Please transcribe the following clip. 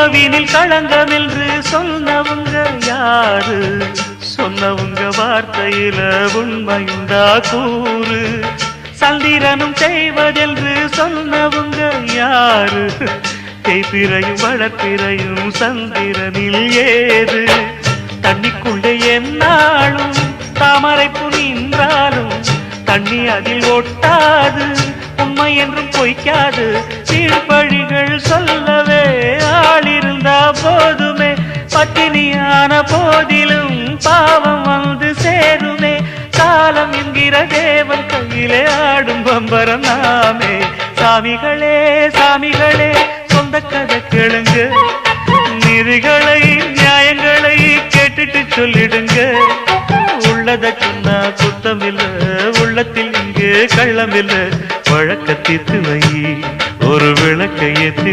உறவினில் களங்கம் என்று சொன்னவங்க யாரு? சொன்னவங்க வார்த்தையில உண்மையுண்டா கூறு? சந்திரனும் செய்வதென்று சொன்னவங்க யாரு? தேய்பிரையும் வளர்ப்பிரையும் சந்திரனில் ஏது? தண்ணிக்குள்ளே என்னாலும் தாமரைப்பு நின்றாலும் தண்ணி அதில் ஒட்டாது, உண்மை என்றும் பொய்க்காது. கீழ்பழிகள் சொல்லவே ஆளிருந்தா போதுமே, பட்டினியான போதிலும் பாவம் வந்து சேருமே. காலம் என்கிற தேவன் கையிலே ஆடும் பம்பரம் நாமே. சாமிகளே சாமிகளே சொந்த கதை கேளுங்க, நிதிகளை நியாயங்களை கேட்டுட்டு சொல்லிடுங்க. உள்ளத சொன்னா குத்தமில்ல, உள்ளத்தில் இங்கே கள்ளமில்ல. வழக்க தீர்த்து வை, ஒரு விளக்கை ஏற்றி